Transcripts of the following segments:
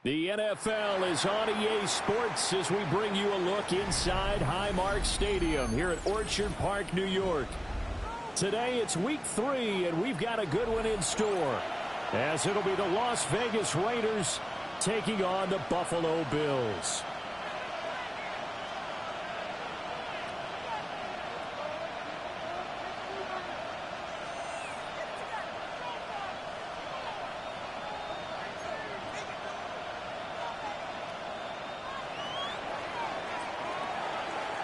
The NFL is on EA Sports as we bring you a look inside Highmark Stadium here at Orchard Park, New York. Today it's week 3, and we've got a good one in store, as it'll be the Las Vegas Raiders taking on the Buffalo Bills.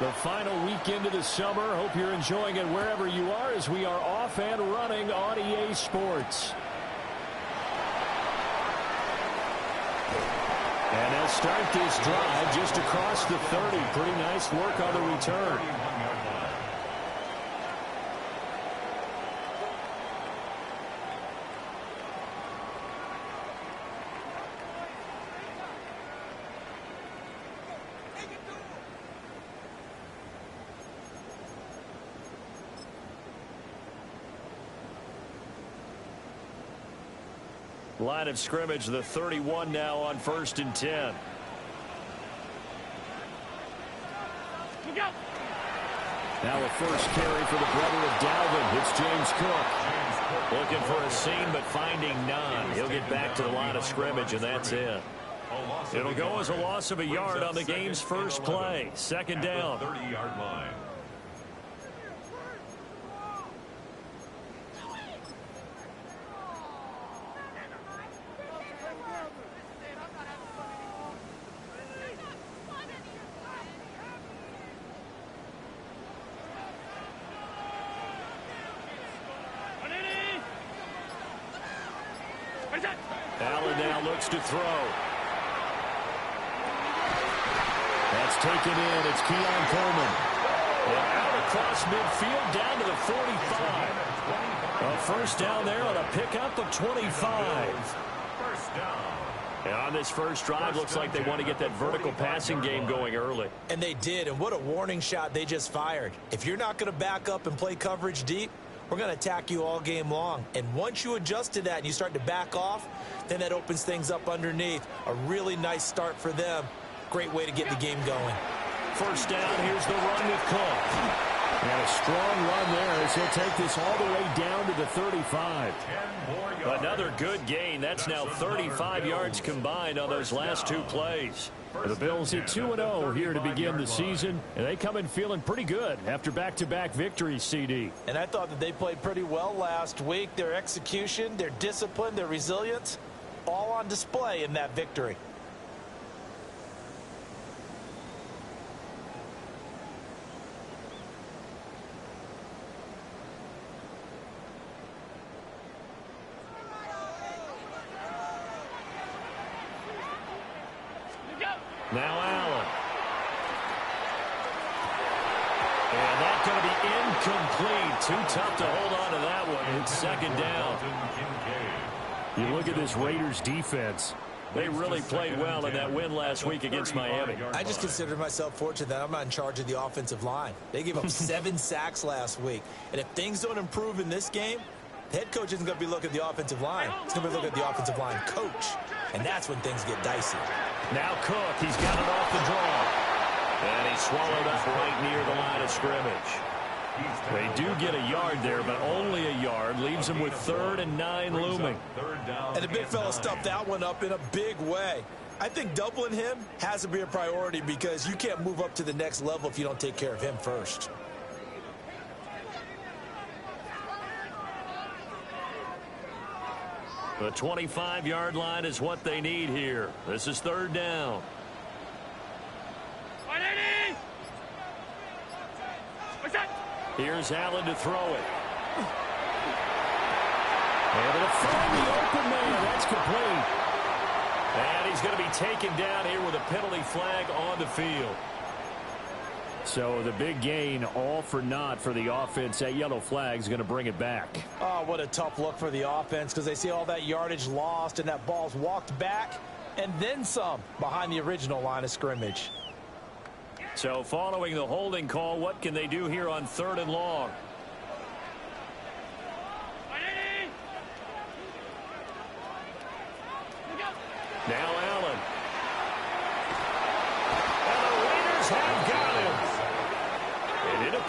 The final weekend of the summer. Hope you're enjoying it wherever you are as we are off and running on EA Sports. And they'll start this drive just across the 30. Pretty nice work on the return. Line of scrimmage, the 31 now on 1st and 10. Now a first carry for the brother of Dalvin. It's James Cook. Looking for a seam, but finding none. He'll get back to the line of scrimmage, and that's it. It'll go as a loss of a yard on the game's first play. Second down. 30-yard line. Allen now looks to throw. That's taken in. It's Keon Coleman. And out across midfield down to the 45. A first down there on a pickup of 25. First down. And on this first drive, looks like they want to get that vertical passing game going early. And they did, and what a warning shot they just fired. If you're not going to back up and play coverage deep, we're going to attack you all game long. And once you adjust to that and you start to back off, then that opens things up underneath. A really nice start for them. Great way to get the game going. First down, here's the run with Cook. And a strong run there as he'll take this all the way down to the 35. Another good gain. That's now 35 yards combined on those last two plays. The Bills hit 2-0 here to begin the season, and they come in feeling pretty good after back-to-back victories, CD. And I thought that they played pretty well last week. Their execution, their discipline, their resilience, all on display in that victory. Now Allen. And that's going to be incomplete. Too tough to hold on to that one. It's second down. You look at this Raiders defense. They really played well in that win last week against Miami. I just consider myself fortunate that I'm not in charge of the offensive line. They gave up 7 sacks last week. And if things don't improve in this game, the head coach isn't going to be looking at the offensive line. He's going to be looking at the offensive line coach. And that's when things get dicey. Now Cook, he's got it off the draw. And he's swallowed up right near the line of scrimmage. They do get a yard there, but only a yard. Leaves him with 3rd and 9 looming. And the big fella stuffed that one up in a big way. I think doubling him has to be a priority because you can't move up to the next level if you don't take care of him first. The 25-yard line is what they need here. This is 3rd down. Here's Allen to throw it. Able to find the open man. That's complete. And he's going to be taken down here with a penalty flag on the field. So the big gain, all for naught for the offense. That yellow flag is going to bring it back. Oh, what a tough look for the offense because they see all that yardage lost and that ball's walked back and then some behind the original line of scrimmage. So following the holding call, what can they do here on 3rd and long? Now Allen.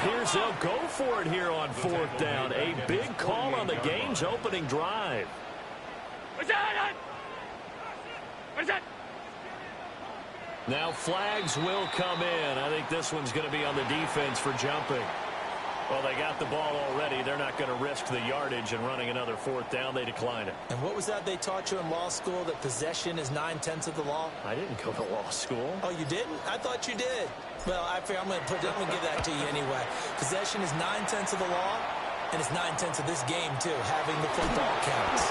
appears they'll go for it here on 4th down. A big call on the game's opening drive. Now flags will come in. I think this one's going to be on the defense for jumping. Well, they got the ball already. They're not going to risk the yardage and running another 4th down. They decline it. And what was that they taught you in law school, that possession is 9/10 of the law? I didn't go to law school. Oh, you didn't? I thought you did. Well, I'm going to give that to you anyway. Possession is 9/10 of the law, and it's 9/10 of this game, too, having the football count.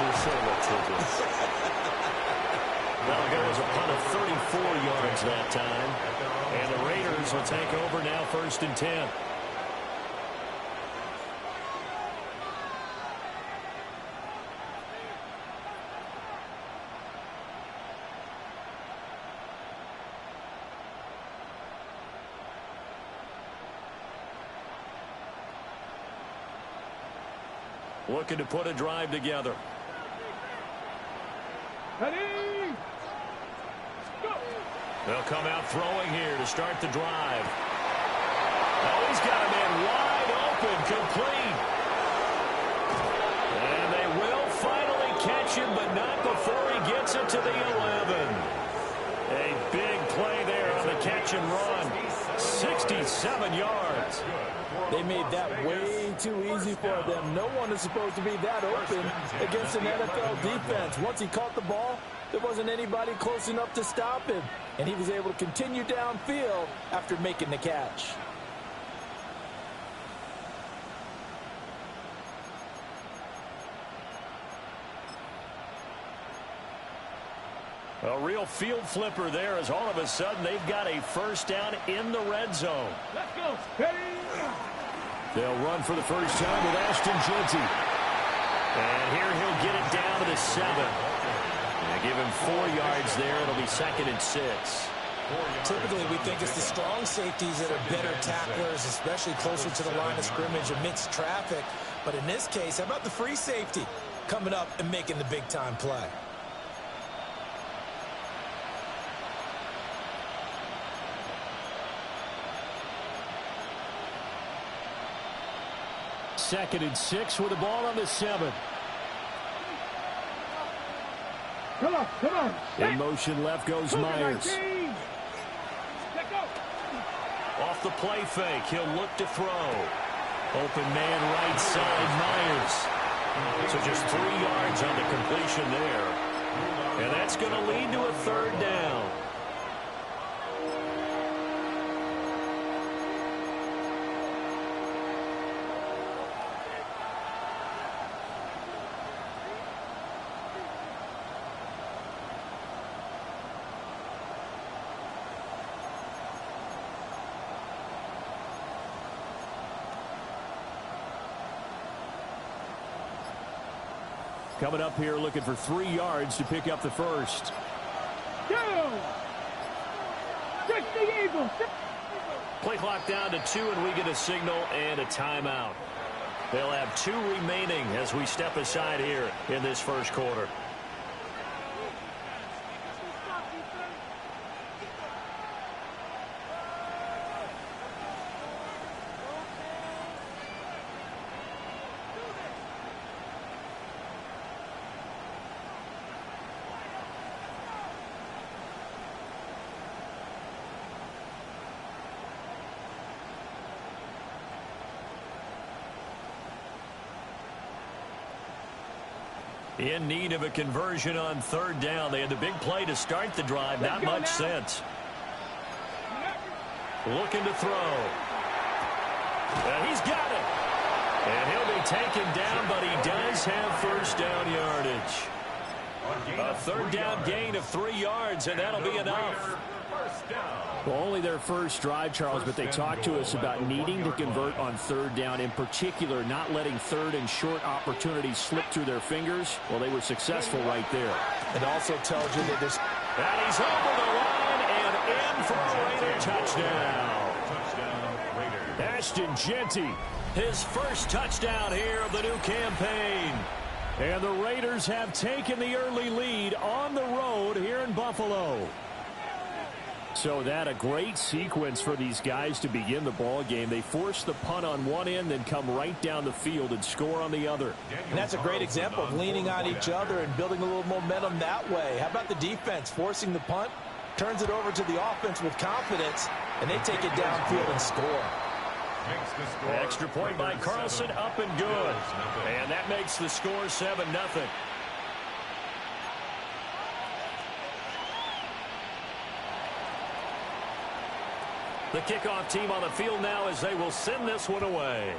That'll go as a punt of 34 yards that time. And the Raiders will take over now 1st and 10. Looking to put a drive together. They'll come out throwing here to start the drive. Oh, he's got a man wide open, complete. And they will finally catch him, but not before he gets it to the 11. A big play there on the catch and run. 67 yards. They made that way too easy for them. No one is supposed to be that open against an NFL defense. Once he caught the ball, there wasn't anybody close enough to stop him, and he was able to continue downfield after making the catch. A real field flipper there, as all of a sudden they've got a 1st down in the red zone. Let's go. Ready? They'll run for the first time with Ashton Jeanty. And here he'll get it down to the 7. And give him 4 yards there. It'll be 2nd and 6. Typically, we think it's the strong safeties that are better tacklers, especially closer to the line of scrimmage amidst traffic. But in this case, how about the free safety coming up and making the big-time play? Second and 6 with the ball on the 7. Come on, come on. In motion left goes Myers. Let go. Off the play fake, he'll look to throw. Open man right side, Myers. So just 3 yards on the completion there. And that's going to lead to a 3rd down. Coming up here looking for 3 yards to pick up the first. Go! Touch the Eagles! Play clock down to 2, and we get a signal and a timeout. They'll have 2 remaining as we step aside here in this first quarter. In need of a conversion on 3rd down. They had the big play to start the drive. Not much sense. Looking to throw. He's got it. And he'll be taken down, but he does have 1st down yardage. A 3rd down gain of 3 yards, and that'll be enough. Well, only their first drive, Charles, but they talked to us about needing to convert on 3rd down, in particular not letting 3rd and short opportunities slip through their fingers. Well, they were successful right there. It also tells you that there's... And he's over the line and in for a Raider touchdown. Ashton Jeanty, his first touchdown here of the new campaign. And the Raiders have taken the early lead on the road here in Buffalo. So that a great sequence for these guys to begin the ball game. They force the punt on one end, then come right down the field and score on the other. And that's a great example of leaning on each other and building a little momentum that way. How about the defense forcing the punt, turns it over to the offense with confidence, and they take it downfield and score. Extra point by Carlson, up and good. And that makes the score 7-0. The kickoff team on the field now as they will send this one away.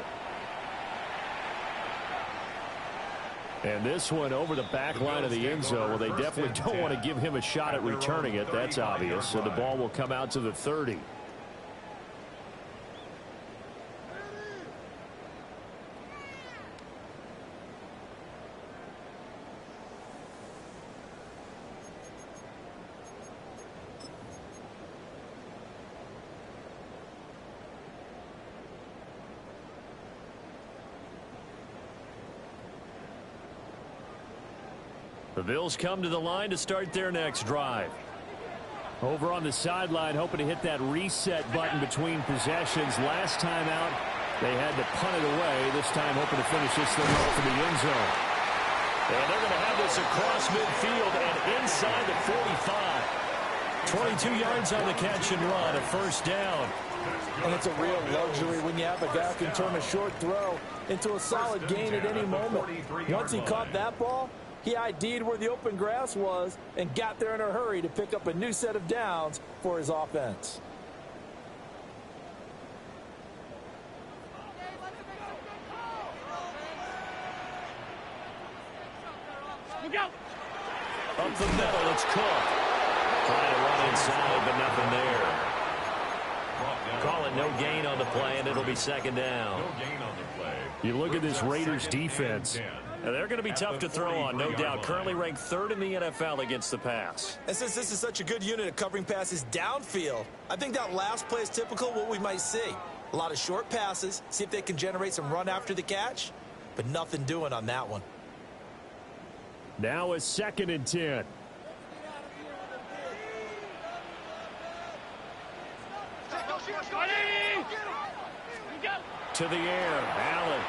And this one over the back line of the end zone. Well, they definitely don't want to give him a shot at returning it. That's obvious. So the ball will come out to the 30. The Bills come to the line to start their next drive. Over on the sideline, hoping to hit that reset button between possessions. Last time out, they had to punt it away. This time, hoping to finish this thing off in the end zone. And they're going to have this across midfield and inside the 45. 22 yards on the catch and run, a first down. And it's a real luxury when you have a guy who can turn a short throw into a solid gain at any moment. Once he caught that ball, he ID'd where the open grass was and got there in a hurry to pick up a new set of downs for his offense. Up the middle, it's Cook. Trying to run inside, but nothing there. Call it no gain on the play, and it'll be second down. No gain on the play. You look at this Raiders defense. They're going to be tough to throw on, no doubt. Currently ranked 3rd in the NFL against the pass. And since this is such a good unit of covering passes downfield, I think that last play is typical of what we might see. A lot of short passes, see if they can generate some run after the catch, but nothing doing on that one. Now a 2nd and 10. To the air, Allen.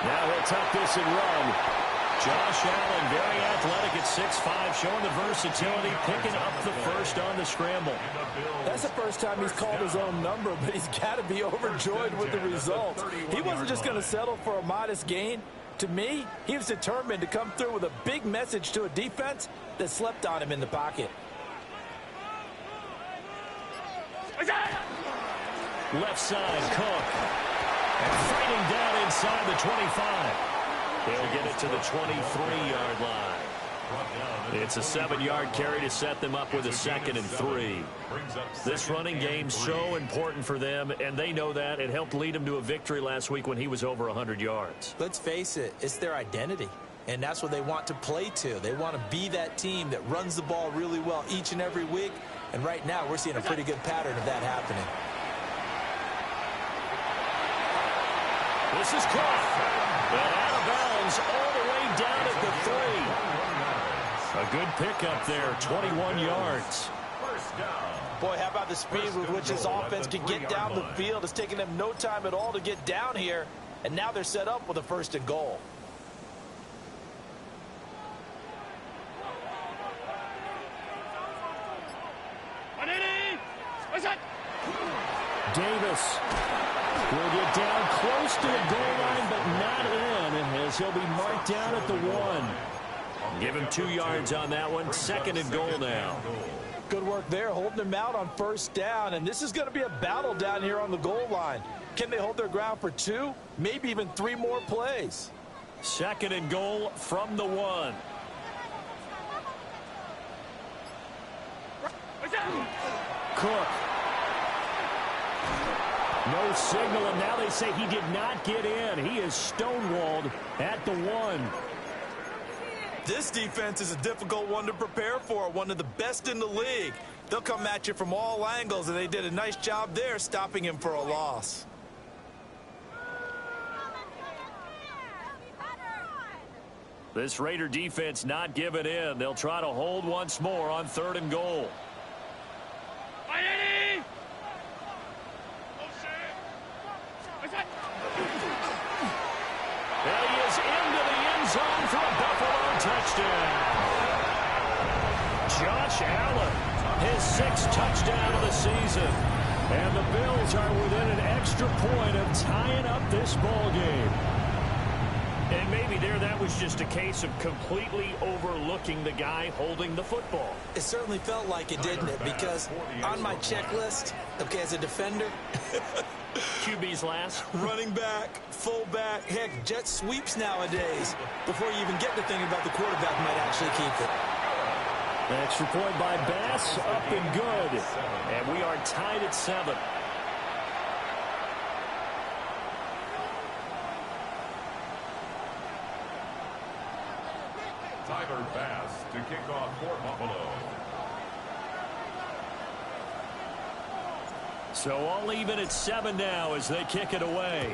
Now he'll tuck this and run. Josh Allen, very athletic at 6'5", showing the versatility, picking up the first on the scramble. That's the first time he's called his own number, but he's got to be overjoyed with the results. He wasn't just going to settle for a modest gain. To me, he was determined to come through with a big message to a defense that slept on him in the pocket. Left side, Cook. And fighting down inside the 25. They'll get it to the 23-yard line. It's a 7-yard carry to set them up with a 2nd and 3. This running game's so important for them, and they know that. It helped lead them to a victory last week when he was over 100 yards. Let's face it, it's their identity, and that's what they want to play to. They want to be that team that runs the ball really well each and every week, and right now we're seeing a pretty good pattern of that happening. This is Cook. And out of bounds all the way down at the 3. A good pickup there, 21 yards. Boy, how about the speed with which his offense can get down the field? It's taken them no time at all to get down here, and now they're set up with a 1st and goal. Davis will get down close to the goal line, but not in, as he'll be marked down at the 1. Give him 2 yards on that one. 2nd and goal now. Good work there, holding him out on 1st down, and this is going to be a battle down here on the goal line. Can they hold their ground for 2, maybe even 3 more plays? 2nd and goal from the 1. Cook. No signal, and now they say he did not get in. He is stonewalled at the 1. This defense is a difficult one to prepare for, one of the best in the league. They'll come at you from all angles, and they did a nice job there stopping him for a loss. This Raider defense not giving in. They'll try to hold once more on 3rd and goal. catch. Allen, his 6th touchdown of the season. And the Bills are within an extra point of tying up this ball game. And maybe that was just a case of completely overlooking the guy holding the football. It certainly felt like it, didn't it? Because on my checklist, okay, as a defender, QB's last. running back, fullback, heck, jet sweeps nowadays. Before you even get to thinking about the quarterback might actually keep it. Extra point by Bass, up and good. And we are tied at 7. Tyler Bass to kick off for Buffalo. So all even at 7 now as they kick it away.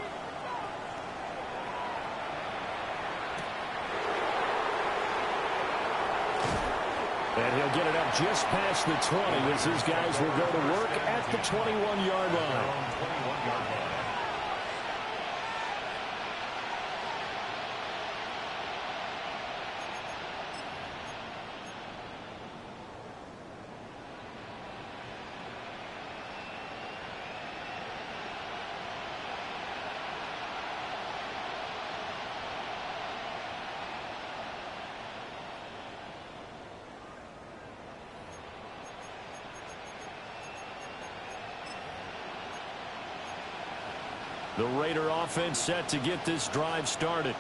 And he'll get it up just past the 20 as his guys will go to work at the 21-yard line. The Raider offense set to get this drive started.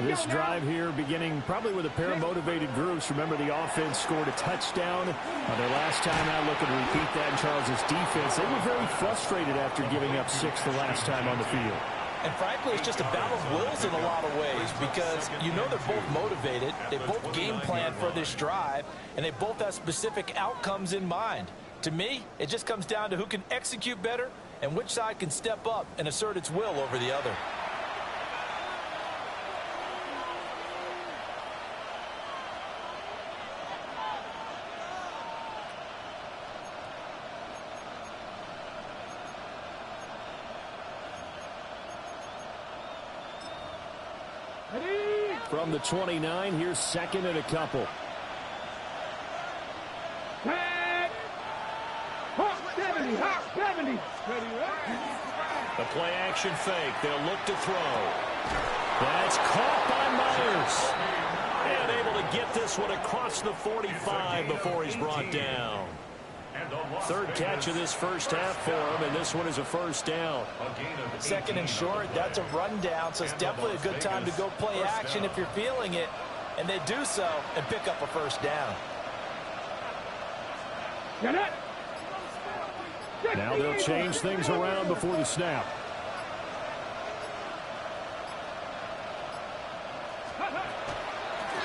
This drive here beginning probably with a pair of motivated groups. Remember, the offense scored a touchdown their last time out. Looking to repeat that in Charles's defense. They were very frustrated after giving up 6 the last time on the field. And frankly, it's just a battle of wills in a lot of ways because you know they're both motivated. They both game plan for this drive, and they both have specific outcomes in mind. To me, it just comes down to who can execute better and which side can step up and assert its will over the other. From the 29, here's 2nd and a couple. Hawk 70, Hawk 70. Ready, right? The play action fake. They'll look to throw. That's caught by Myers. And able to get this one across the 45 before he's brought down. 3rd catch of this first half for him, and this one is a first down. 2nd and short, that's a rundown, so it's definitely a good time to go play action if you're feeling it. And they do so and pick up a first down. Now they'll change things around before the snap.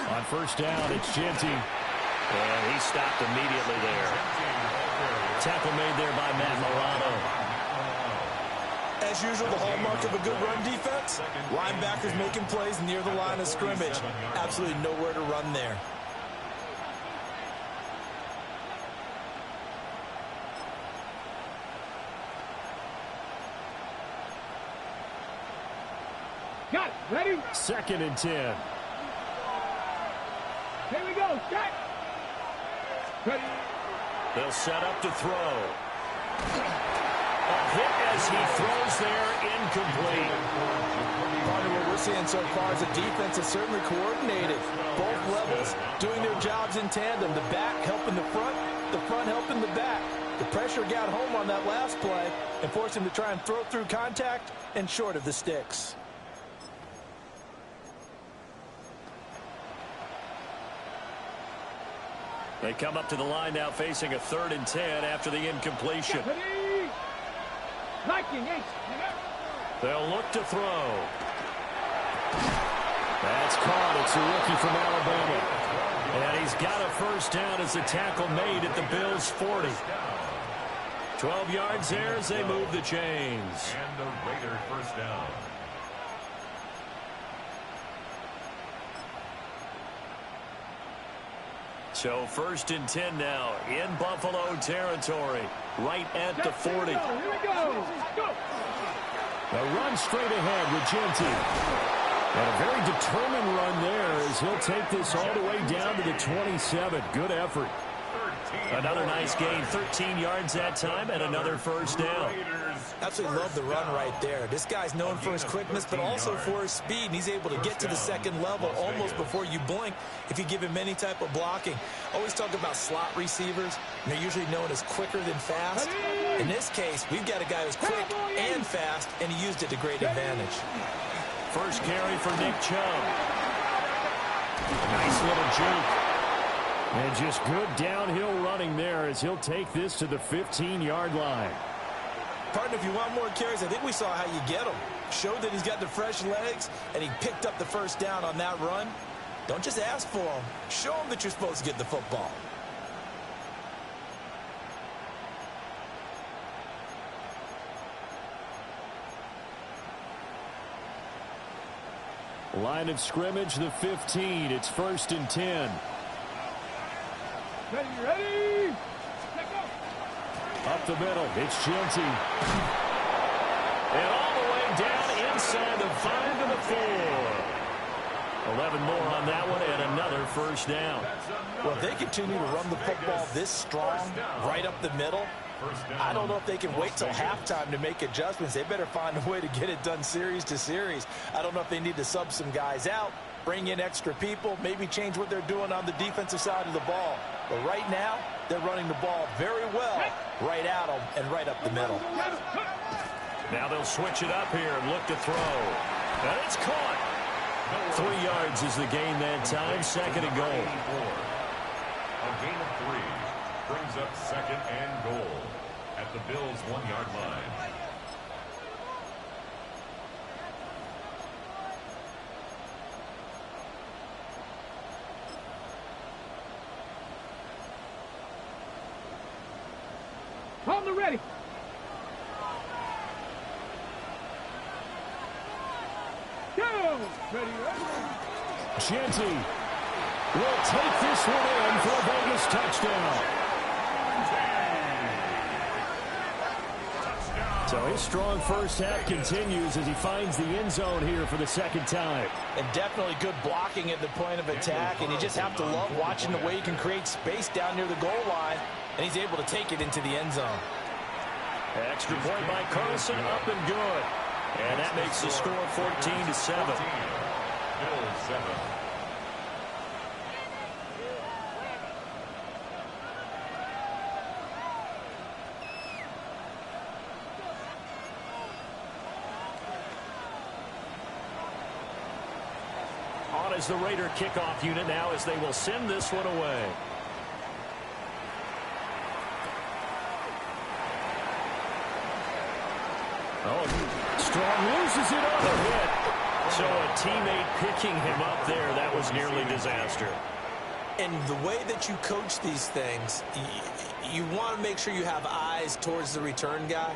On first down, it's Genty. And he stopped immediately there. Tackle made there by Matt Milano. As usual, the hallmark of a good run defense, linebackers making plays near the line of scrimmage. Absolutely nowhere to run there. Got it. Ready? 2nd and 10. Here we go. Set. Ready. They'll set up to throw. A hit as he throws there, incomplete. Part of what we're seeing so far is the defense is certainly coordinated. Both levels doing their jobs in tandem. The back helping the front helping the back. The pressure got home on that last play and forced him to try and throw through contact and short of the sticks. They come up to the line now facing a 3rd and 10 after the incompletion. They'll look to throw. That's caught. It's a rookie from Alabama. And he's got a first down as the tackle made at the Bills' 40. 12 yards there as they move the chains. And the Raiders first down. So 1st and 10 now in Buffalo territory, right at the 40. Here we go. Go. A run straight ahead with Genty. And a very determined run there as he'll take this all the way down to the 27. Good effort. Another nice gain, 13 yards that time, and another first down. Absolutely love the run right there. This guy's known for his quickness, but also for his speed, and he's able to get to the second level almost before you blink if you give him any type of blocking. Always talk about slot receivers, and they're usually known as quicker than fast. In this case, we've got a guy who's quick and fast, and he used it to great advantage. First carry for Nick Chubb. Nice little juke. And just good downhill running there as he'll take this to the 15-yard line. Partner, if you want more carries, I think we saw how you get them. Showed that he's got the fresh legs, and he picked up the first down on that run. Don't just ask for them. Show them that you're supposed to get the football. Line of scrimmage, the 15. It's 1st and 10. Ready? Up the middle, it's Genty. And all the way down inside the 5 to the 4. 11 more on that one, and another first down. Well, if they continue to run the football this strong, right up the middle, I don't know if they can wait till halftime to make adjustments. They better find a way to get it done series to series. I don't know if they need to sub some guys out, bring in extra people, maybe change what they're doing on the defensive side of the ball. But right now, they're running the ball very well right at them and right up the middle. Now they'll switch it up here and look to throw. And it's caught. 3 yards is the gain that time, 2nd and goal. A gain of 3 brings up 2nd and goal at the Bills' 1-yard line. On the ready. Go. Ready. Genty will take this one in for a Vegas touchdown. So his strong first half continues as he finds the end zone here for the 2nd time. And definitely good blocking at the point of attack, and you just have to love watching the way he can create space down near the goal line, and he's able to take it into the end zone. Extra point by Carlson, up and good. And that makes the score 14-7. Bills 7. On is the Raider kickoff unit now as they will send this one away. Oh, Strong loses it on the hit. So a teammate picking him up there, that was nearly disaster. And the way that you coach these things, you want to make sure you have eyes towards the return guy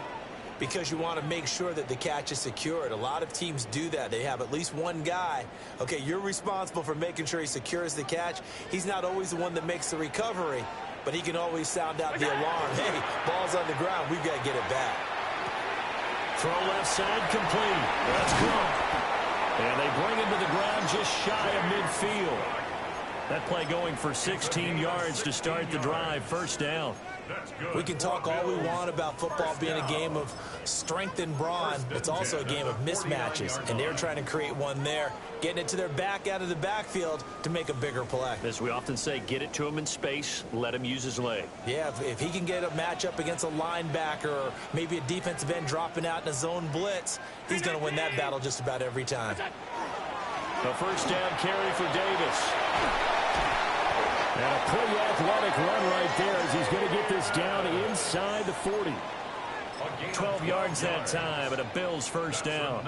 because you want to make sure that the catch is secured. A lot of teams do that. They have at least one guy. Okay, you're responsible for making sure he secures the catch. He's not always the one that makes the recovery, but he can always sound out the alarm. Hey, ball's on the ground. We've got to get it back. Throw left side complete. That's good. And they bring him to the ground just shy of midfield. That play going for 16 yards to start the drive. First down. We can talk all we want about football being a game of strength and brawn. It's also a game of mismatches, and they're trying to create one there, getting it to their back out of the backfield to make a bigger play. As we often say, get it to him in space, let him use his leg. Yeah, if he can get a matchup against a linebacker or maybe a defensive end dropping out in a zone blitz, he's going to win that battle just about every time. The first down carry for Davis. And a pretty athletic run right there as he's going to get this down inside the 40. 12 yards that time and a Bills first down.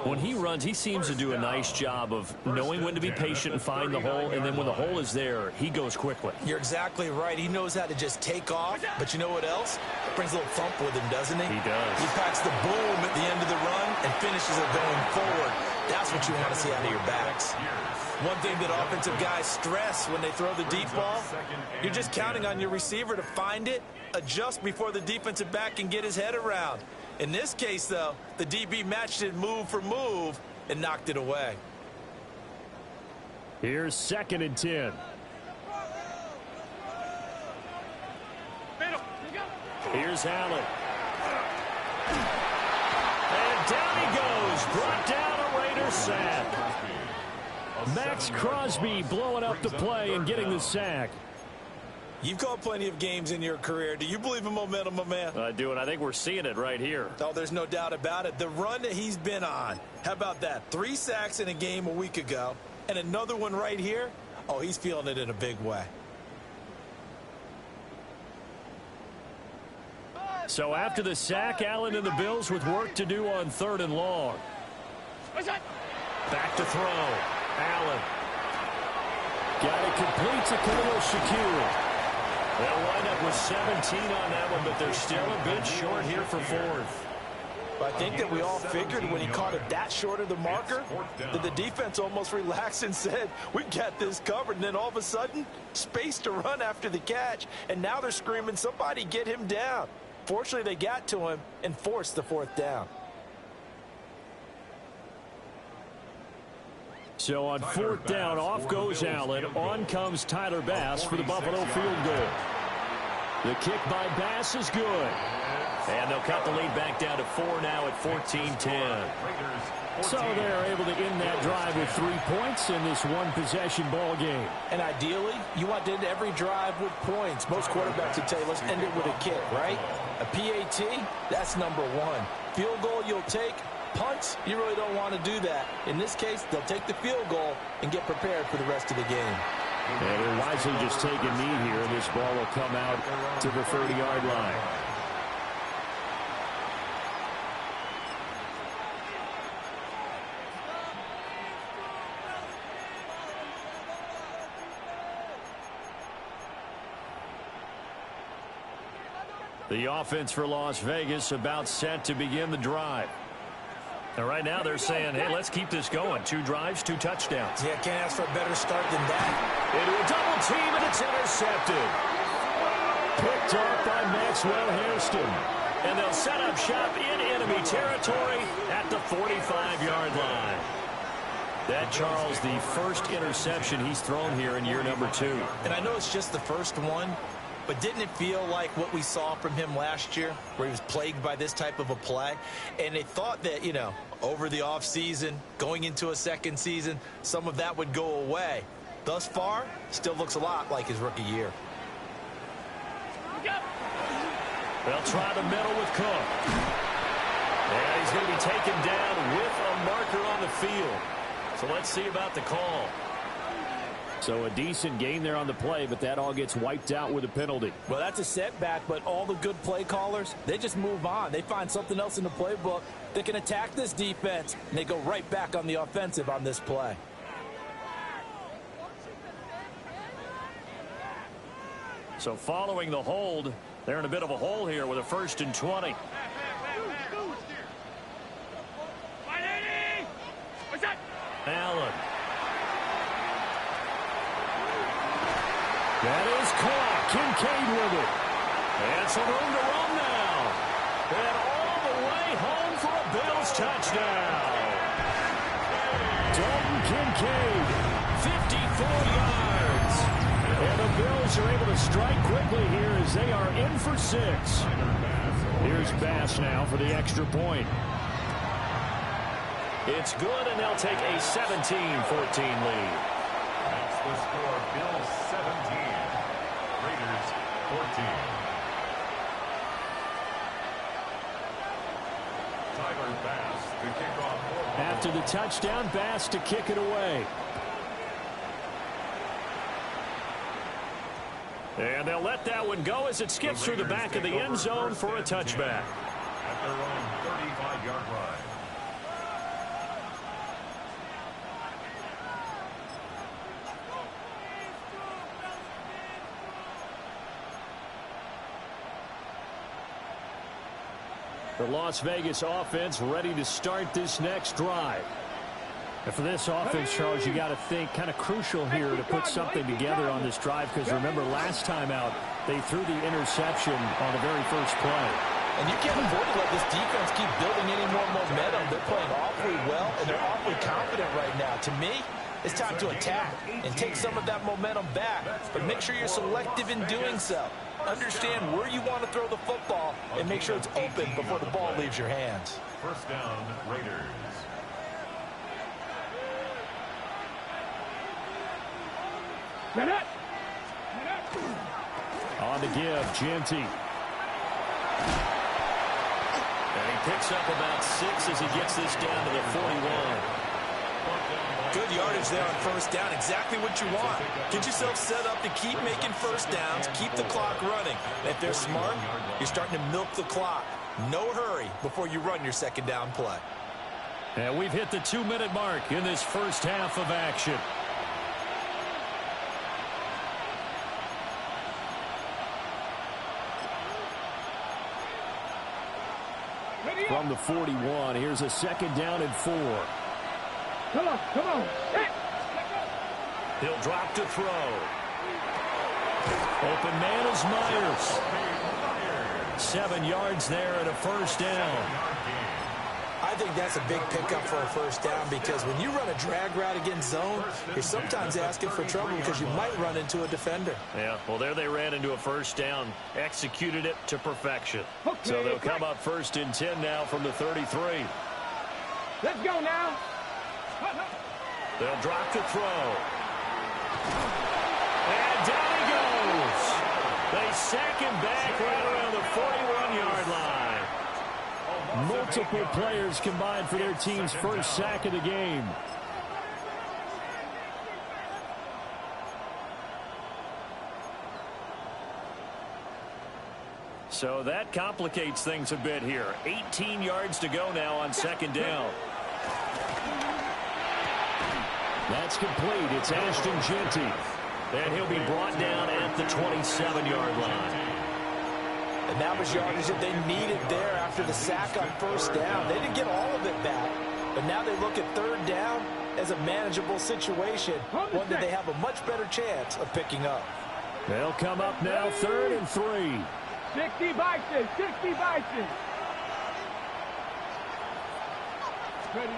When he runs, he seems to do a nice job of knowing when to be patient and find the hole, and then when the hole is there, he goes quickly. You're exactly right. He knows how to just take off, but you know what else? Brings a little thump with him, doesn't he? He does. He packs the boom at the end of the run and finishes it going forward. That's what you want to see out of your backs. One thing that offensive guys stress when they throw the deep ball, you're just counting on your receiver to find it, adjust before the defensive back can get his head around. In this case, though, the DB matched it move for move and knocked it away. Here's 2nd and 10. Here's Allen. And down he goes. Brought down a Raider sack. Max Crosby blowing up the play and getting the sack. You've called plenty of games in your career. Do you believe in momentum, my man? I do, and I think we're seeing it right here. Oh, there's no doubt about it. The run that he's been on. How about that? 3 sacks in a game a week ago, and another one right here. Oh, he's feeling it in a big way. So after the sack, Allen and the Bills with work to do on 3rd and long. Back to throw. Allen. Got it complete to Khalil Shakir. They'll wind up with 17 on that one, but they're still a bit short here for 4th. I think that we all figured when he caught it that short of the marker that the defense almost relaxed and said, we got this covered. And then all of a sudden, space to run after the catch. And now they're screaming, somebody get him down. Fortunately, they got to him and forced the 4th down. So on 4th down, off goes Allen. On comes Tyler Bass for the Buffalo field goal. The kick by Bass is good. And they'll cut the lead back down to 4 now at 14-10. So they're able to end that drive with 3 points in this one-possession ball game. And ideally, you want to end every drive with points. Most quarterbacks would tell you, let's end it with a kick, right? A PAT, that's number 1. Field goal you'll take. Punts, you really don't want to do that. In this case, they'll take the field goal and get prepared for the rest of the game. And they're wisely just taking knee here, and this ball will come out to the 30-yard line. The offense for Las Vegas about set to begin the drive. And right now they're saying, hey, let's keep this going. 2 drives, 2 touchdowns. Yeah, can't ask for a better start than that. Into a double team, and it's intercepted. Picked off by Maxwell Hairston. And they'll set up shop in enemy territory at the 45-yard line. That, Charles, the first interception he's thrown here in year number 2. And I know it's just the first one, but didn't it feel like what we saw from him last year, where he was plagued by this type of a play? And they thought that, you know, over the offseason, going into a second season, some of that would go away. Thus far, still looks a lot like his rookie year. They'll try the middle with Cook. And he's going to be taken down with a marker on the field. So let's see about the call. So a decent gain there on the play, but that all gets wiped out with a penalty. Well, that's a setback, but all the good play callers, they just move on. They find something else in the playbook that can attack this defense, and they go right back on the offensive on this play. So following the hold, they're in a bit of a hole here with a 1st and 20. Allen. That is caught. Kincaid with it. And some room to run now. And all the way home for a Bills touchdown. Dalton Kincaid, 54 yards. And the Bills are able to strike quickly here as they are in for 6. Here's Bass now for the extra point. It's good, and they'll take a 17-14 lead. That's the score. Bills 17, Raiders 14. Tyler Bass to kick off. After the touchdown, Bass to kick it away. And they'll let that one go as it skips through the back of the end zone for a touchback. At their own 35-yard line. The Las Vegas offense ready to start this next drive. And for this offense, Charles, you got to think kind of crucial here to put something together on this drive, because remember last time out they threw the interception on the very first play. And you can't afford to let this defense keep building any more momentum. They're playing awfully well, and they're awfully confident right now. To me, it's time to attack and take some of that momentum back. But make sure you're selective in doing so. understand where you want to throw the football and make sure it's open before the ball leaves your hands. First down, Raiders. On the give, Genty. And he picks up about 6 as he gets this down to the 41. Good yardage there on first down. Exactly what you want. Get yourself set up to keep making first downs, keep the clock running. And if they're smart, you're starting to milk the clock. No hurry before you run your second down play. And we've hit the 2-minute mark in this first half of action. From the 41, here's a second down and 4. Come on, come on. Hey. He'll drop to throw. Open man is Myers. 7 yards there and a first down. I think that's a big pickup for a first down because when you run a drag route against zone, you're sometimes asking for trouble because you might run into a defender. Yeah, well, there they ran into a first down, executed it to perfection. So they'll come up first and 10 now from the 33. Let's go now. They'll drop to throw. And down he goes. They sack him back right around the 41-yard line. Multiple players combined for their team's first sack of the game. So that complicates things a bit here. 18 yards to go now on second down. That's complete. It's Ashton Genty. And he'll be brought down at the 27-yard line. And that was yardage that they needed there after the sack on first down. They didn't get all of it back, but now they look at third down as a manageable situation, one that they have a much better chance of picking up. They'll come up now, 3rd and 3. 60 Bison, 60 Bison. Ready?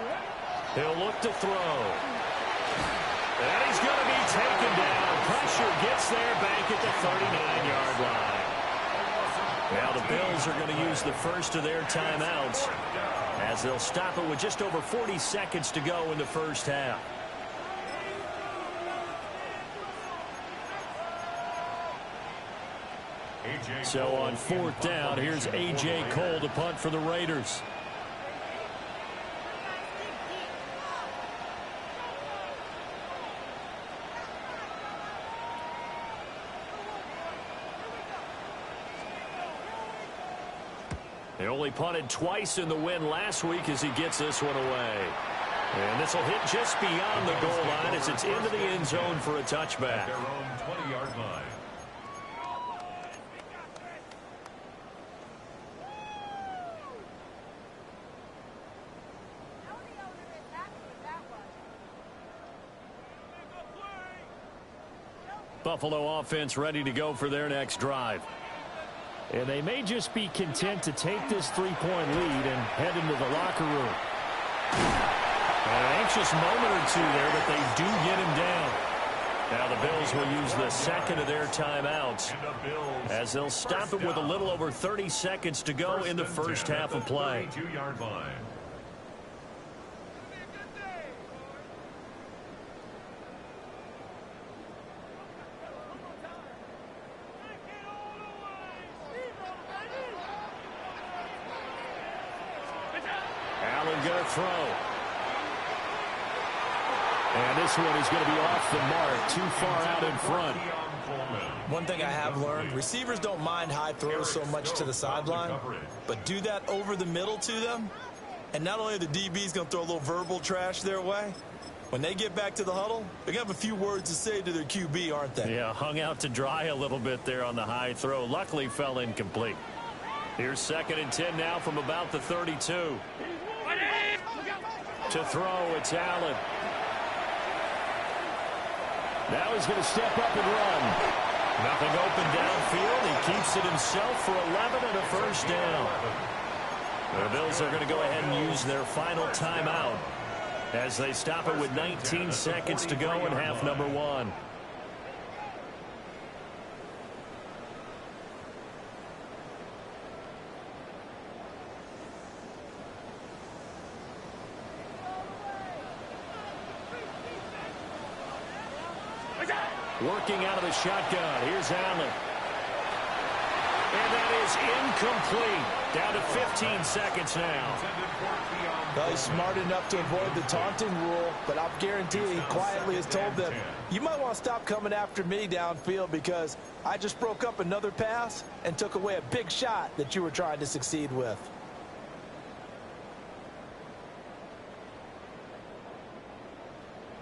He'll look to throw. And he's going to be taken down. Pressure gets there back at the 39-yard line. Now the Bills are going to use the first of their timeouts as they'll stop it with just over 40 seconds to go in the first half. So on 4th down, here's A.J. Cole to punt for the Raiders. They only punted twice in the win last week as he gets this one away. And this will hit just beyond the goal line as it's into the end zone for a touchback. Their own 20-yard line. Buffalo offense ready to go for their next drive. And they may just be content to take this 3-point lead and head into the locker room. An anxious moment or two there, but they do get him down. Now the Bills will use the second of their timeouts as they'll stop it with a little over 30 seconds to go in the first half of play. 32-yard line. Going to throw. And this one is going to be off the mark, too far out in front. One thing I have learned, receivers don't mind high throws so much to the sideline, but do that over the middle to them, and not only are the DBs going to throw a little verbal trash their way, when they get back to the huddle, they're going to have a few words to say to their QB, aren't they? Yeah, hung out to dry a little bit there on the high throw. Luckily fell incomplete. Here's 2nd and 10 now from about the 32. To throw, it's Allen. Now he's going to step up and run. Nothing open downfield. He keeps it himself for 11 and a first down. The Bills are going to go ahead and use their final timeout as they stop it with 19 seconds to go in half number 1. Working out of the shotgun. Here's Allen. And that is incomplete. Down to 15 seconds now. Well, he's smart enough to avoid the taunting rule, but I'll guarantee he quietly has told them, you might want to stop coming after me downfield because I just broke up another pass and took away a big shot that you were trying to succeed with.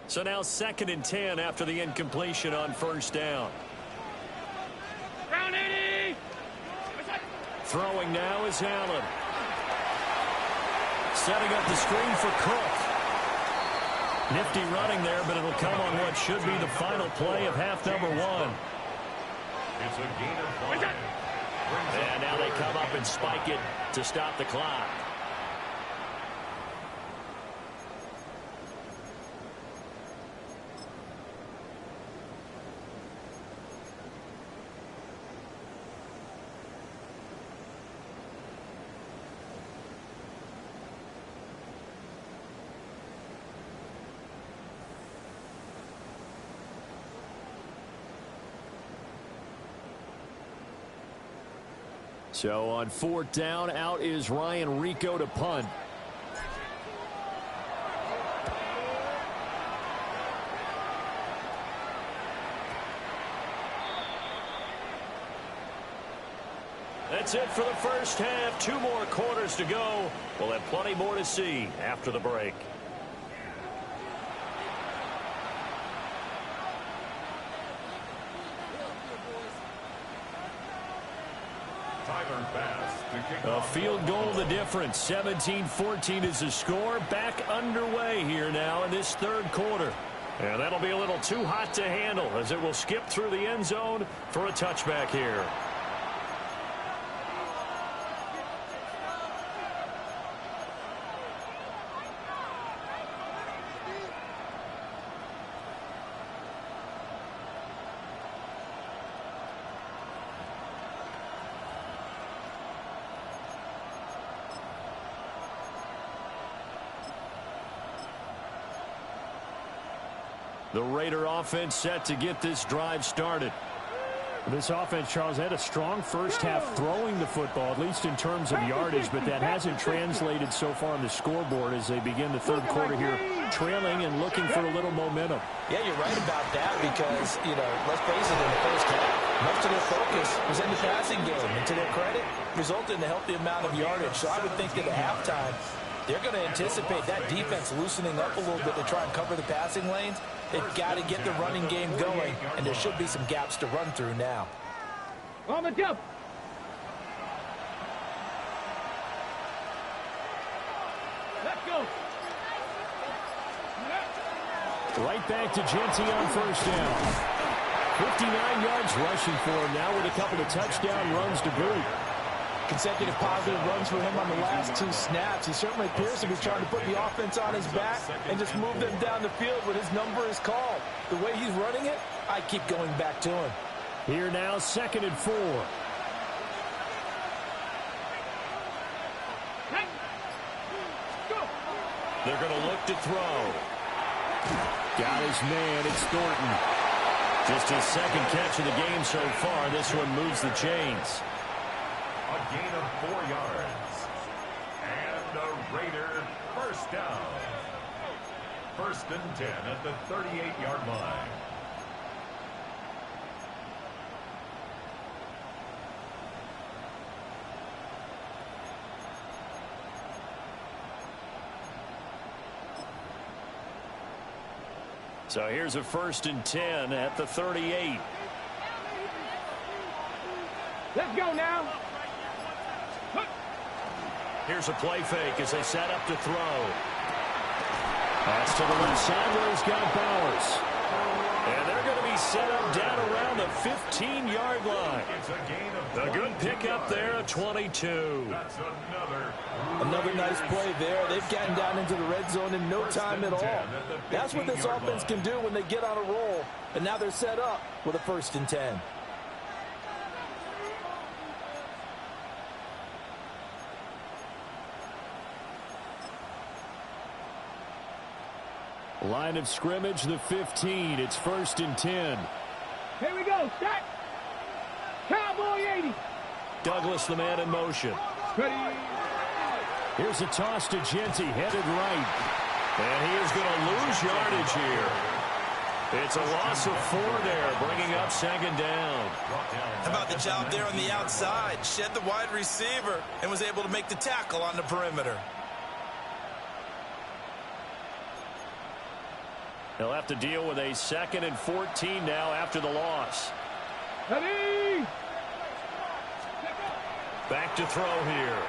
So now 2nd and 10 after the incompletion on first down. Round 80! Throwing now is Allen. Setting up the screen for Cook. Nifty running there, but it'll come on what should be the final play of half number 1. It's a gain of 5. And now they come up and spike it to stop the clock. So on 4th down, out is Ryan Rico to punt. That's it for the first half. 2 more quarters to go. We'll have plenty more to see after the break. A field goal the difference. 17-14 is the score. Back underway here now in this 3rd quarter. And that'll be a little too hot to handle as it will skip through the end zone for a touchback here. The Raider offense set to get this drive started. This offense, Charles, had a strong first half throwing the football, at least in terms of yardage, but that hasn't translated so far on the scoreboard as they begin the 3rd quarter here, trailing and looking for a little momentum. Yeah, you're right about that because, let's face it, in the first half, most of their focus was in the passing game. And to their credit, resulted in a healthy amount of yardage. So I would think that at halftime, they're going to anticipate that defense loosening up a little bit to try and cover the passing lanes. They've got to get the running game going, and there should be some gaps to run through now. On the jump! Let's go! Right back to Genty on first down. 59 yards rushing for him now with a couple of touchdown runs to boot. Consecutive positive runs for him on the last 2 snaps. He certainly appears to be trying to put the offense on his back and just move them down the field when his number is called. The way he's running it, I keep going back to him. Here now, 2nd and 4. They're going to look to throw. Got his man. It's Thornton. Just his 2nd catch of the game so far. This one moves the chains. A gain of 4 yards. And a Raider first down. 1st and 10 at the 38-yard line. So here's a 1st and 10 at the 38. Let's go now! Here's a play fake as they set up to throw. That's to the left side where he's got Bowers. And they're going to be set up down around the 15-yard line. A good pickup there at 22. That's Another nice play there. They've gotten down into the red zone in no time at all. That's what this offense can do when they get on a roll. And now they're set up with a 1st and 10. Line of scrimmage, the 15. It's 1st and 10. Here we go. Set. Cowboy 80. Douglas, the man in motion. Ready. Here's a toss to Genty, headed right. And he is going to lose yardage here. It's a loss of 4 there, bringing up second down. How about the job there on the outside? Shed the wide receiver and was able to make the tackle on the perimeter. They'll have to deal with a 2nd and 14 now after the loss. Ready. Back to throw here.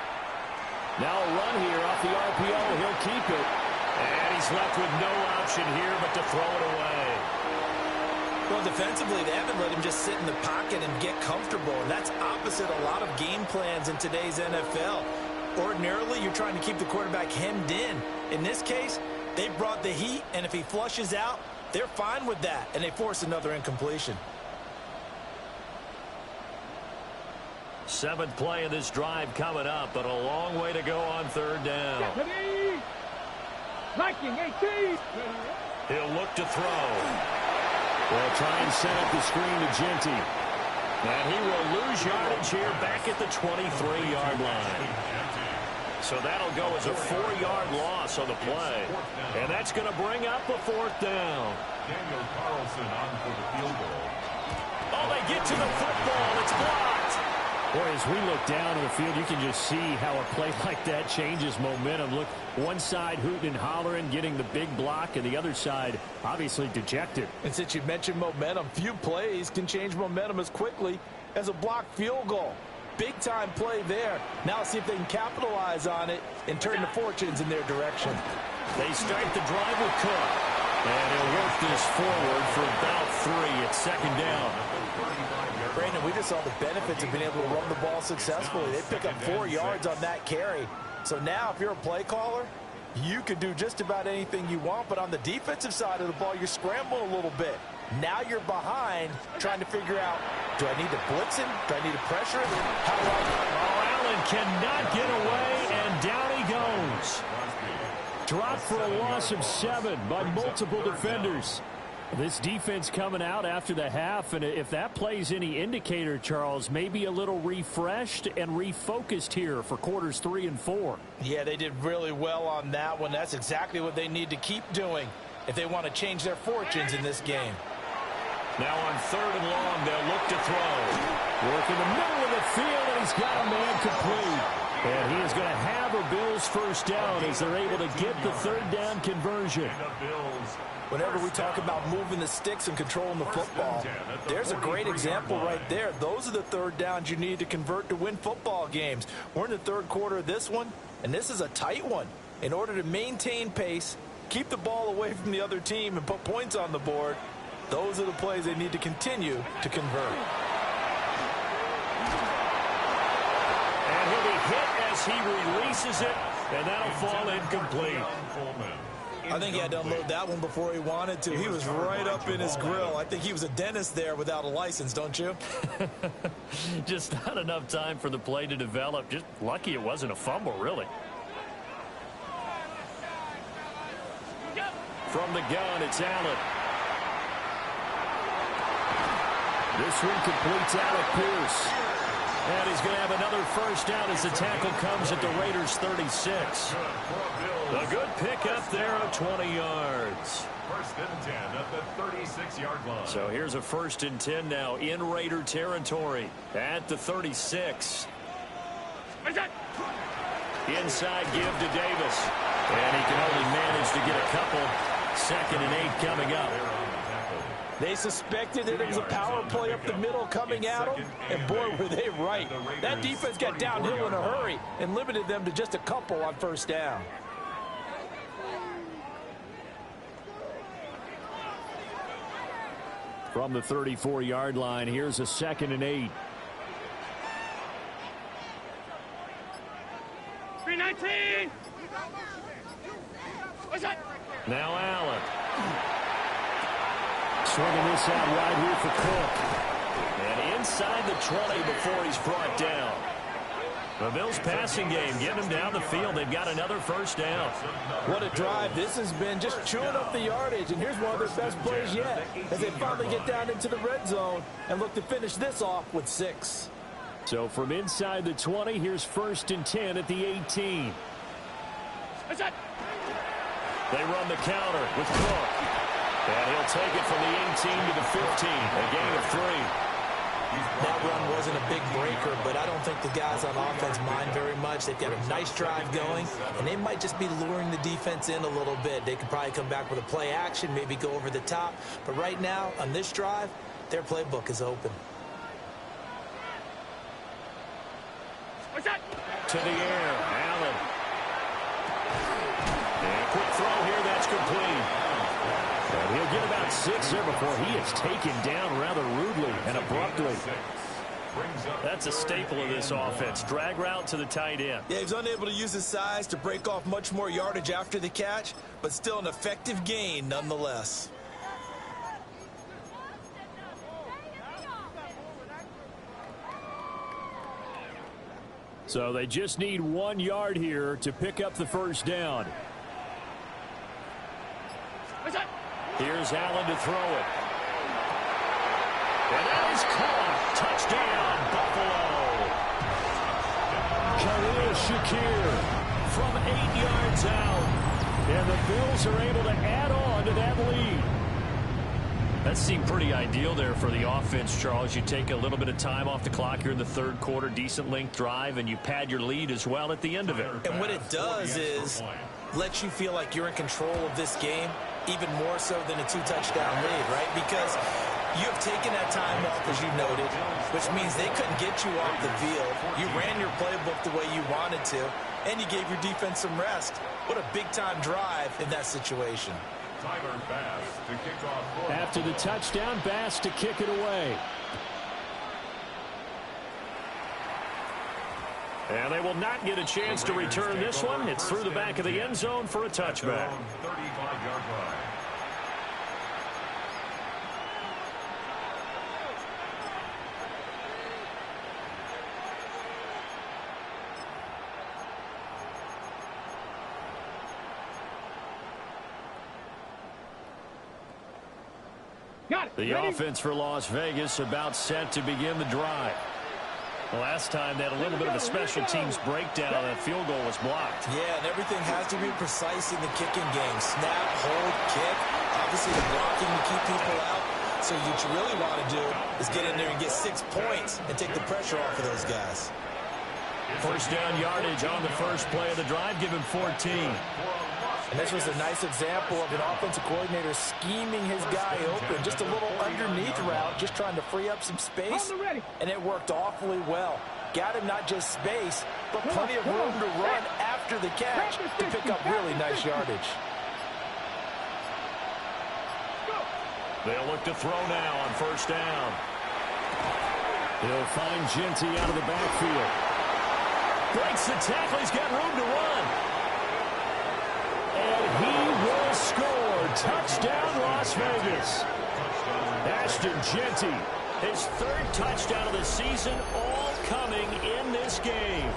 Now a run here off the RPO. He'll keep it. And he's left with no option here but to throw it away. Well, defensively, they haven't let him just sit in the pocket and get comfortable. And that's opposite a lot of game plans in today's NFL. Ordinarily, you're trying to keep the quarterback hemmed in. In this case, they brought the heat, and if he flushes out, they're fine with that, and they force another incompletion. 7th play of this drive coming up, but a long way to go on 3rd down. Ready. Liking 18. He'll look to throw. They'll try and set up the screen to Genty. And he will lose yardage here back at the 23-yard line. So that'll go as a 4-yard loss on the play. And that's going to bring up a 4th down. Daniel Carlson on for the field goal. Oh, they get to the football. It's blocked. Boy, as we look down in the field, you can just see how a play like that changes momentum. Look, one side hooting and hollering, getting the big block, and the other side obviously dejected. And since you mentioned momentum, few plays can change momentum as quickly as a blocked field goal. Big-time play there. Now see if they can capitalize on it and turn the fortunes in their direction. They start the drive with Cook. And he'll work this forward for about 3 at 2nd down. Brandon, we just saw the benefits of being able to run the ball successfully. They pick up 4 yards on that carry. So now if you're a play caller, you can do just about anything you want. But on the defensive side of the ball, you're scrambling a little bit. Now you're behind trying to figure out, do I need to blitz him? Do I need to pressure him? How do I... Oh, Allen cannot get away, and down he goes. Dropped for a loss of 7 by multiple defenders. This defense coming out after the half, and if that plays any indicator, Charles, maybe a little refreshed and refocused here for quarters 3 and 4. Yeah, they did really well on that one. That's exactly what they need to keep doing if they want to change their fortunes in this game. Now on 3rd and long, they'll look to throw. Work in the middle of the field, and he's got a man complete. And he is going to have a Bills first down as they're able to get the 3rd down conversion. Whenever we talk about moving the sticks and controlling the football, there's a great example right there. Those are the 3rd downs you need to convert to win football games. We're in the 3rd quarter of this one, and this is a tight one. In order to maintain pace, keep the ball away from the other team, and put points on the board, those are the plays they need to continue to convert. And he'll be hit as he releases it, and that'll fall incomplete. I think he had to unload that one before he wanted to. He was right up in his grill. I think he was a dentist there without a license, don't you? Just not enough time for the play to develop. Just lucky it wasn't a fumble, really. From the gun, it's Allen. This one completes Alec Pierce. And he's going to have another first down as the tackle comes at the Raiders' 36. A good pickup there of 20 yards. 1st and 10 at the 36-yard line. So here's a 1st and 10 now in Raider territory at the 36. Inside give to Davis. And he can only manage to get a couple. 2nd and 8 coming up. They suspected that it was a power play up the middle coming at them, and boy, were they right. That defense got downhill in a hurry and limited them to just a couple on 1st down. From the 34-yard line, here's a 2nd and 8. 319. Now Allen. Swinging this out wide here for Cook. And inside the 20 before he's brought down. The Bills passing game getting them down the field. They've got another first down. What a drive this has been, just chewing up the yardage. And here's one of their best plays yet as they finally get down into the red zone and look to finish this off with 6. So from inside the 20, here's 1st and 10 at the 18. They run the counter with Cook. And he'll take it from the 18 to the 15, a gain of 3. That run wasn't a big breaker, but I don't think the guys on offense mind very much. They've got a nice drive going, and they might just be luring the defense in a little bit. They could probably come back with a play action, maybe go over the top. But right now, on this drive, their playbook is open. To the air, Allen. And a quick throw here, that's complete. And he'll get about 6 there before he is taken down rather rudely and abruptly. That's a staple of this offense. Drag route to the tight end. Yeah, he's unable to use his size to break off much more yardage after the catch, but still an effective gain nonetheless. So they just need 1 yard here to pick up the first down. Here's Allen to throw it. And that is caught. Touchdown, Buffalo. Khalil Shakir from 8 yards out. And the Bills are able to add on to that lead. That seemed pretty ideal there for the offense, Charles. You take a little bit of time off the clock here in the third quarter, decent length drive, and you pad your lead as well at the end of it. And what it does is let you feel like you're in control of this game, even more so than a 2-touchdown lead, right? Because you have taken that time off, as you noted, which means they couldn't get you off the field. You ran your playbook the way you wanted to, and you gave your defense some rest. What a big-time drive in that situation. After the touchdown, Bass to kick it away. And they will not get a chance to return this one. It's through the back of the end zone for a touchback. 35-yard line. The offense for Las Vegas about set to begin the drive. The last time they had a little bit of a special teams breakdown. That field goal was blocked. Yeah, and everything has to be precise in the kicking game. Snap, hold, kick. Obviously, the blocking to keep people out. So what you really want to do is get in there and get 6 points and take the pressure off of those guys. First down yardage on the first play of the drive. Give him 14. And this was a nice example of an offensive coordinator scheming his guy open. Just a little underneath route, just trying to free up some space. And it worked awfully well. Got him not just space, but plenty of room to run after the catch to pick up really nice yardage. They'll look to throw now on first down. He'll find Genty out of the backfield. Breaks the tackle. He's got room to run. And he will score. Touchdown, Las Vegas. Ashton Genty, his 3rd touchdown of the season, all coming in this game.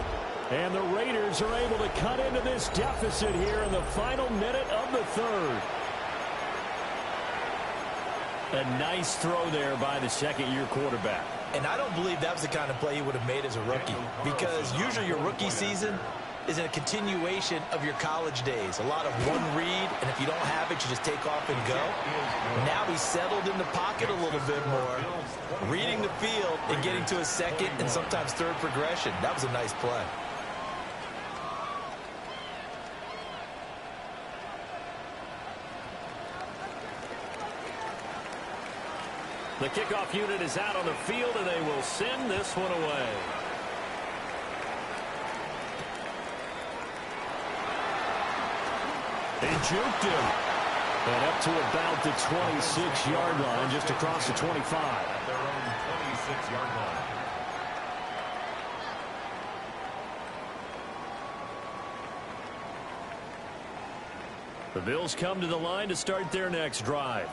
And the Raiders are able to cut into this deficit here in the final minute of the 3rd. A nice throw there by the second-year quarterback. And I don't believe that was the kind of play he would have made as a rookie, because usually your rookie season is a continuation of your college days. A lot of one read, and if you don't have it, you just take off and go. Now he's settled in the pocket a little bit more, reading the field and getting to a second and sometimes third progression. That was a nice play. The kickoff unit is out on the field, and they will send this one away. They juked him. And up to about the 26-yard line, just across the 25. At their own 26-yard line. The Bills come to the line to start their next drive.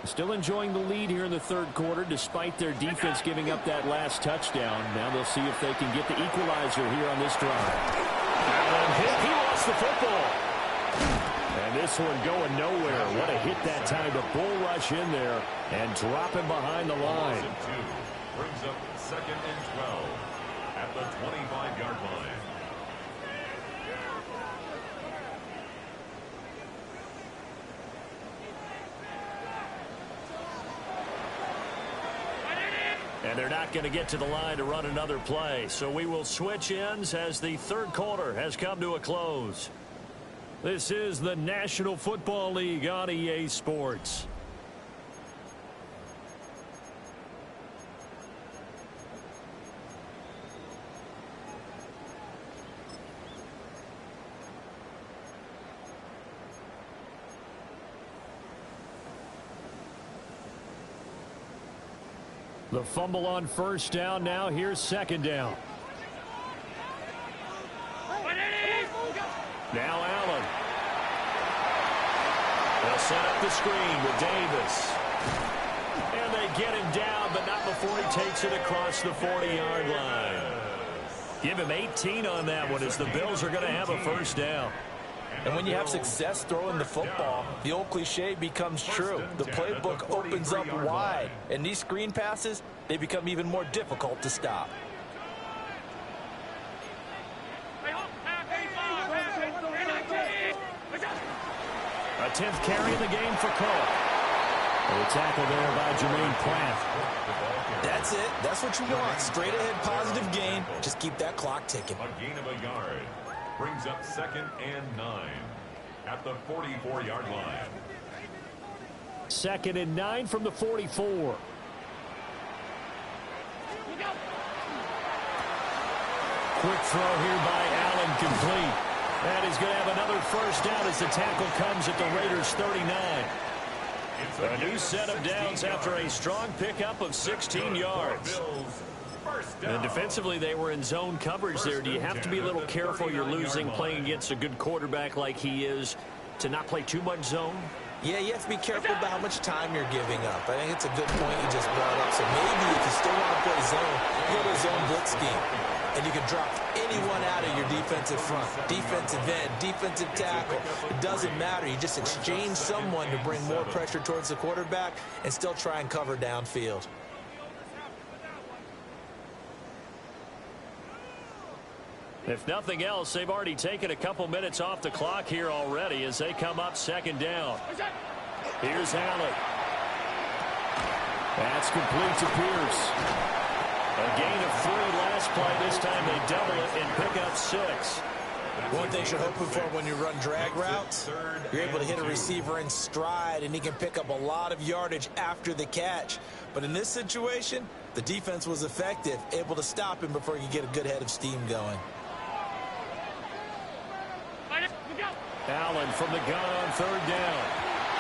Still enjoying the lead here in the third quarter, despite their defense giving up that last touchdown. Now they'll see if they can get the equalizer here on this drive. He lost the football. And this one going nowhere. What a hit that time to bull rush in there and drop him behind the line. Brings up 2nd and 12 at the 25-yard line. And they're not going to get to the line to run another play. So we will switch ends as the third quarter has come to a close. This is the National Football League on EA Sports. The fumble on first down. Now here's second down. Now Allen. They'll set up the screen with Davis. And they get him down, but not before he takes it across the 40-yard line. Give him 18 on that one as the Bills are going to have a first down. And when you have success throwing the football, the old cliche becomes true. The playbook opens up wide, and these screen passes, they become even more difficult to stop. A 10th carry in the game for Cook. A tackle there by Jermaine Pratt. That's it. That's what you want. Straight ahead positive gain. Just keep that clock ticking. A gain of a yard. Brings up 2nd and 9 at the 44-yard line. 2nd and 9 from the 44. Quick throw here by Allen, complete. And he's going to have another first down as the tackle comes at the Raiders' 39. A new set of downs after a strong pickup of 16 yards. And defensively, they were in zone coverage there. Do you have to be a little careful? You're losing playing against a good quarterback like he is to not play too much zone? Yeah, you have to be careful about how much time you're giving up. I think it's a good point you just brought up. So maybe if you still want to play zone, go to a zone blitz scheme. And you can drop anyone out of your defensive front. Defensive end, defensive tackle. It doesn't matter. You just exchange someone to bring more pressure towards the quarterback and still try and cover downfield. If nothing else, they've already taken a couple minutes off the clock here already as they come up second down. Here's Allen. That's complete to Pierce. A gain of 3 last play. This time they double it and pick up 6. One thing you're hoping for when you run drag routes, you're able to hit a receiver in stride, and he can pick up a lot of yardage after the catch. But in this situation, the defense was effective, able to stop him before he could get a good head of steam going. Allen from the gun on third down.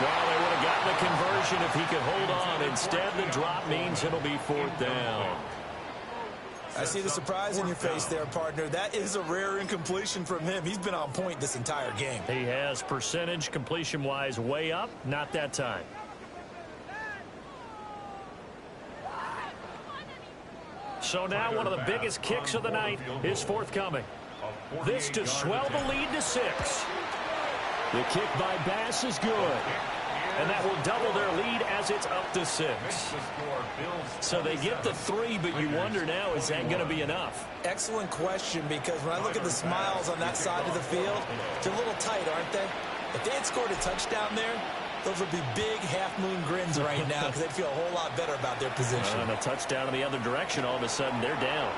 Well, they would have gotten the conversion if he could hold on. Instead, the drop means it'll be 4th down. I see the surprise in your face there, partner. That is a rare incompletion from him. He's been on point this entire game. He has percentage completion-wise way up. Not that time. So now one of the biggest kicks of the night is forthcoming. This to swell the lead to 6. The kick by Bass is good. And that will double their lead as it's up to 6. So they get the 3, but you wonder now, is that going to be enough? Excellent question, because when I look at the smiles on that side of the field, they're a little tight, aren't they? If they had scored a touchdown there, those would be big half-moon grins right now because they'd feel a whole lot better about their position. And a touchdown in the other direction, all of a sudden they're down.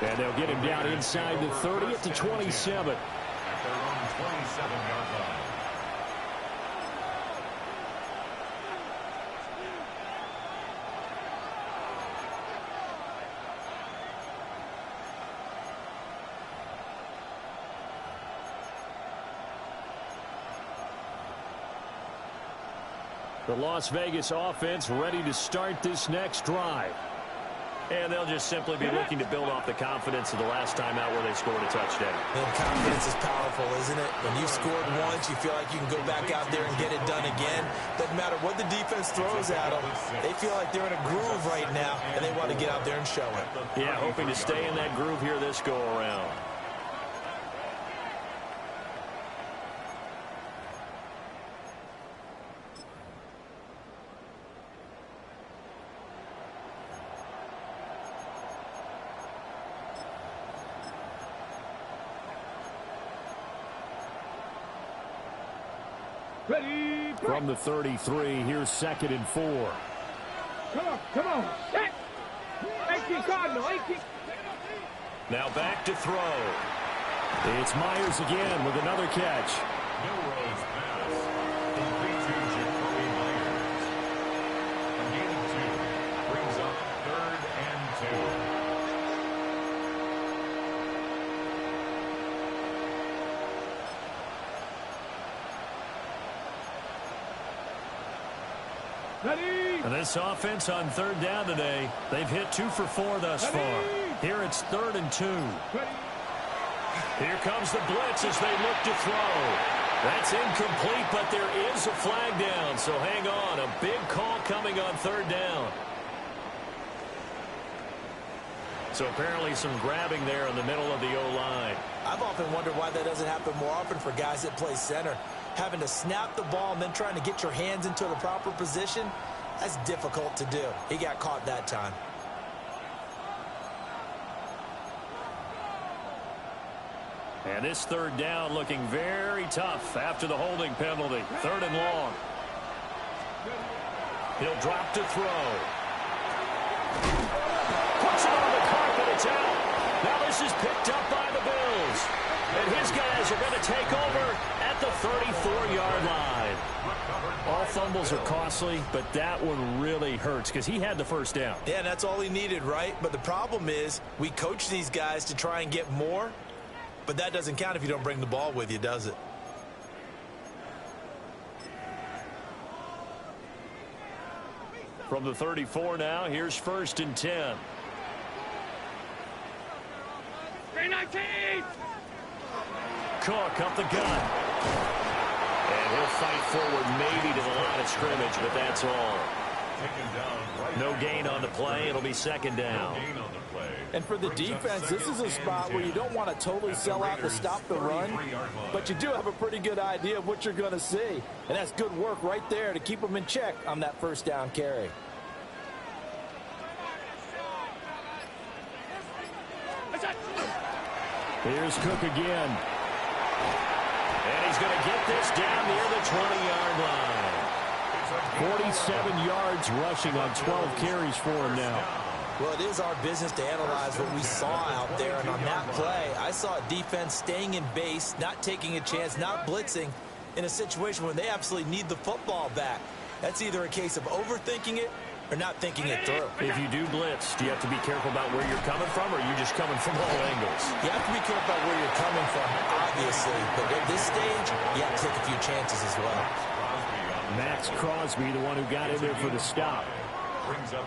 And they'll get him down inside the 30 at the 27. At their own 27-yard line. The Las Vegas offense ready to start this next drive. And they'll just simply be looking to build off the confidence of the last time out where they scored a touchdown. And confidence is powerful, isn't it? When you've scored once, you feel like you can go back out there and get it done again. Doesn't matter what the defense throws at them. They feel like they're in a groove right now, and they want to get out there and show it. Yeah, hoping to stay in that groove here this go-around. Ready, go. From the 33, here's 2nd and 4. Come on. Set. 18 Cardinal, 18. Now back to throw. It's Myers again with another catch. Milrose pass. Complete to Jacoby Myers. A gain of 2 brings up 3rd and 2. Ready. And this offense on 3rd down today, they've hit 2 for 4 thus far. Here it's 3rd and 2. Ready. Here comes the blitz as they look to throw. That's incomplete, but there is a flag down, so hang on. A big call coming on 3rd down. So apparently some grabbing there in the middle of the O-line. I've often wondered why that doesn't happen more often for guys that play center. Having to snap the ball and then trying to get your hands into the proper position, that's difficult to do. He got caught that time. And this 3rd down looking very tough after the holding penalty. 3rd and long. He'll drop to throw. Puts it on the carpet. It's out. Now this is picked up by the Bills. And his guys are going to take over at the 34-yard line. All fumbles are costly, but that one really hurts because he had the 1st down. Yeah, and that's all he needed, right? But the problem is we coach these guys to try and get more, but that doesn't count if you don't bring the ball with you, does it? From the 34 now, here's 1st and 10. 319. Cook up the gun. And he'll fight forward maybe to the line of scrimmage, but that's all. No gain on the play. It'll be 2nd down. And for the defense, this is a spot where you don't want to totally sell out to stop the run, but you do have a pretty good idea of what you're going to see. And that's good work right there to keep them in check on that 1st down carry. Here's Cook again. And he's going to get this down near the 20-yard line. 47 yards rushing on 12 carries for him now. Well, it is our business to analyze what we saw out there, and on that play, I saw a defense staying in base, not taking a chance, not blitzing in a situation where they absolutely need the football back. That's either a case of overthinking it or not thinking it through. If you do blitz, do you have to be careful about where you're coming from, or are you just coming from all angles? You have to be careful about where you're coming from, obviously, but at this stage, you have to take a few chances as well. Max Crosby, the one who got in there for the stop.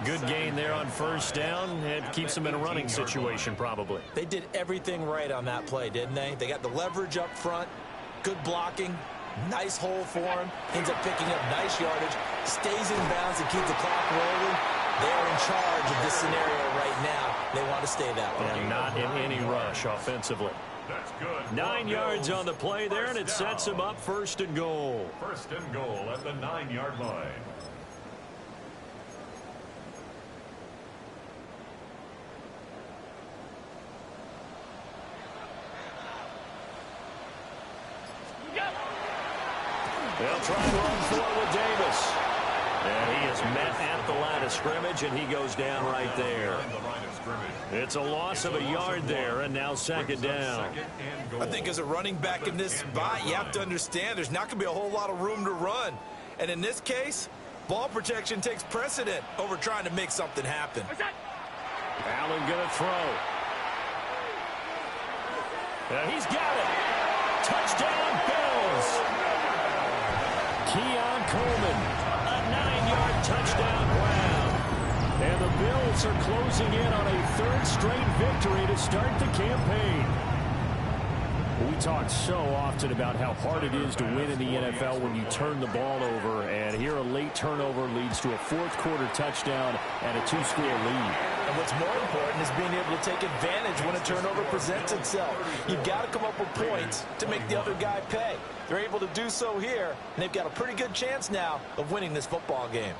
Good gain there on 1st down. It keeps them in a running situation, probably. They did everything right on that play, didn't they? They got the leverage up front, good blocking, nice hole for him, ends up picking up nice yardage, stays in bounds and keeps the clock rolling. They're in charge of this scenario right now. They want to stay that way. And not in any rush offensively. That's good. 9 yards on the play there, and it sets him up 1st and goal. 1st and goal at the 9-yard line. They'll try and run forward with Davis. And he is met at the line of scrimmage, and he goes down right there. It's a loss of a yard there, and now 2nd down. I think as a running back in this spot, you have to understand there's not going to be a whole lot of room to run. And in this case, ball protection takes precedent over trying to make something happen. Allen going to throw. He's got it. Touchdown, Bills. Keon Coleman, a 9-yard touchdown grab. And the Bills Colts are closing in on a third straight victory to start the campaign. We talk so often about how hard it is to win in the NFL when you turn the ball over, and here a late turnover leads to a fourth-quarter touchdown and a two-score lead. And what's more important is being able to take advantage when a turnover presents itself. You've got to come up with points to make the other guy pay. They're able to do so here, and they've got a pretty good chance now of winning this football game.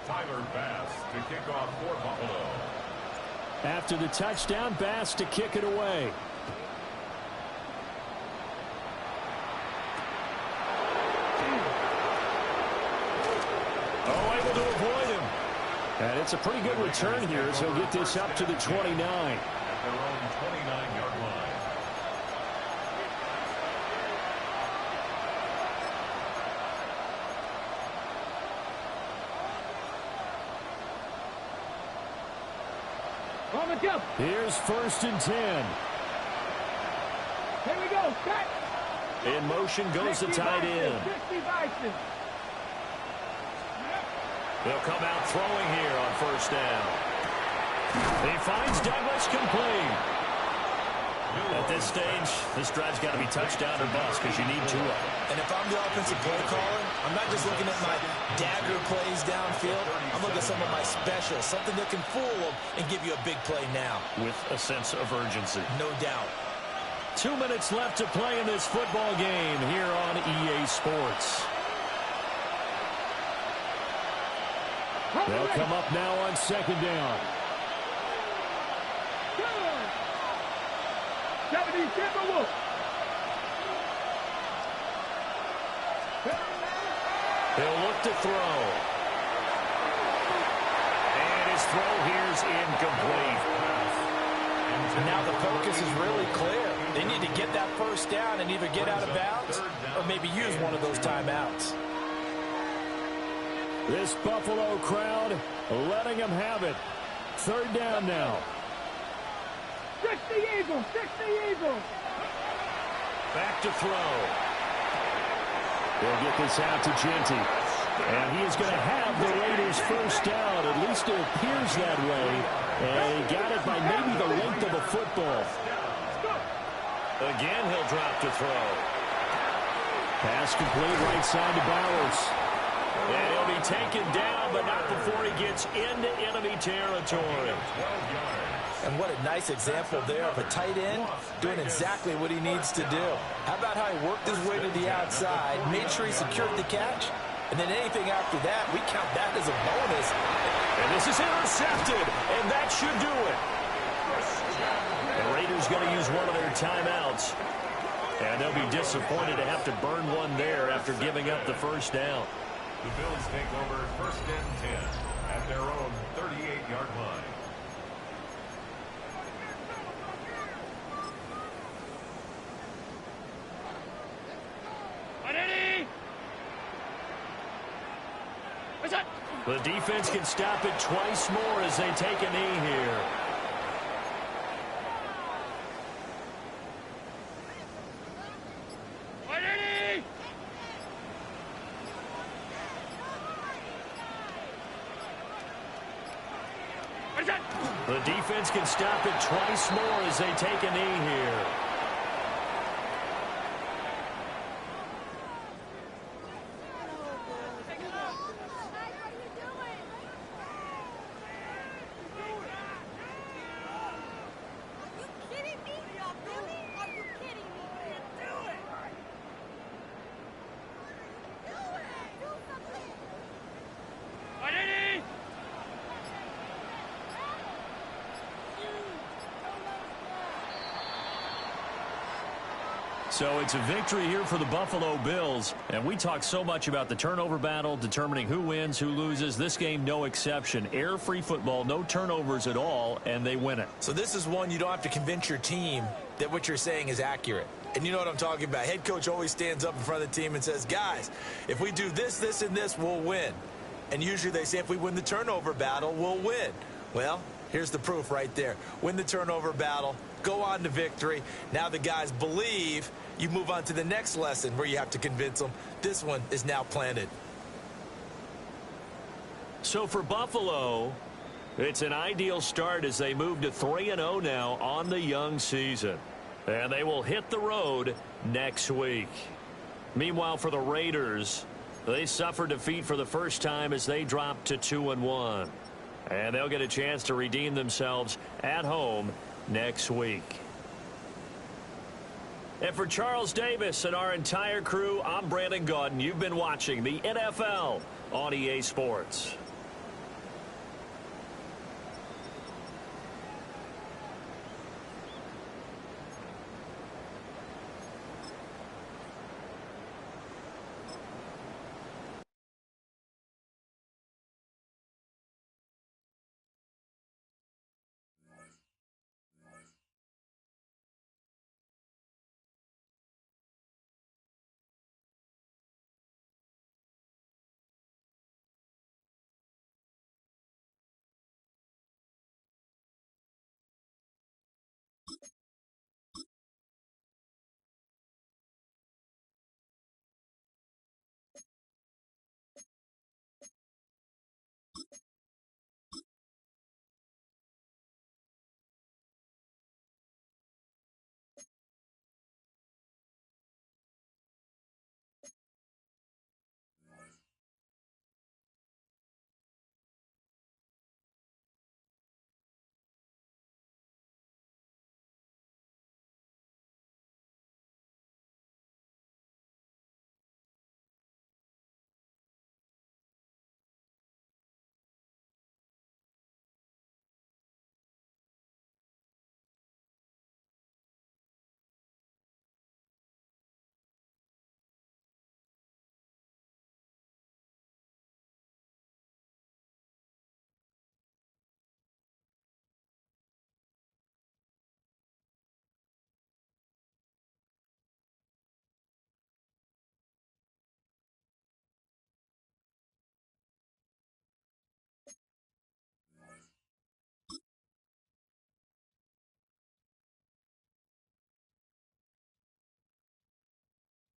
Tyler Bass to kick off for Buffalo. After the touchdown, Bass to kick it away. Able to avoid him. And it's a pretty good return here, so he'll get this up to the 29. At their own 29-yard line. On the jump. Here's 1st and 10. Here we go. Set. In motion goes the tight end. They'll come out throwing here on 1st down. He finds Douglas complete. At this stage, this drive's got to be touchdown or bust because you need 2 of them. And if I'm the offensive play caller, I'm not just looking at my dagger plays downfield. I'm looking at some of my specials, something that can fool them and give you a big play now. With a sense of urgency. No doubt. 2 minutes left to play in this football game here on EA Sports. They'll come up now on 2nd down. 77 Wolf. He'll look to throw. And his throw here's incomplete. Now the focus is really clear. They need to get that 1st down and either get out of bounds or maybe use one of those timeouts. This Buffalo crowd letting them have it. 3rd down now. 60 Eagles, 60 Eagles. Back to throw. They'll get this out to Genty. And he is going to have the Raiders 1st down. At least it appears that way. And he got it by maybe the length of a football. Again, he'll drop to throw. Pass complete right side to Bowers. And he'll be taken down, but not before he gets into enemy territory. And what a nice example there of a tight end doing exactly what he needs to do. How about how he worked his way to the outside, made sure he secured the catch, and then anything after that, we count that as a bonus. And this is intercepted, and that should do it. The Raiders going to use one of their timeouts. And they'll be disappointed to have to burn one there after giving up the 1st down. The Bills take over 1st and 10 at their own 38-yard line. The defense can stop it twice more as they take a knee here. The defense can stop it twice more as they take a knee here. So it's a victory here for the Buffalo Bills. And we talk so much about the turnover battle, determining who wins, who loses. This game, no exception. Air-free football, no turnovers at all, and they win it. So this is one you don't have to convince your team that what you're saying is accurate. And you know what I'm talking about. Head coach always stands up in front of the team and says, guys, if we do this, this, and this, we'll win. And usually they say if we win the turnover battle, we'll win. Well, here's the proof right there. Win the turnover battle, go on to victory. Now the guys believe. You move on to the next lesson where you have to convince them. This one is now planted. So for Buffalo, It's an ideal start as they move to 3-0 now on the young season. And they will hit the road next week. Meanwhile, for the Raiders, they suffered defeat for the first time as they dropped to 2-1. And they'll get a chance to redeem themselves at home next week. And for Charles Davis and our entire crew, I'm Brandon Gaudin. You've been watching the NFL on EA Sports.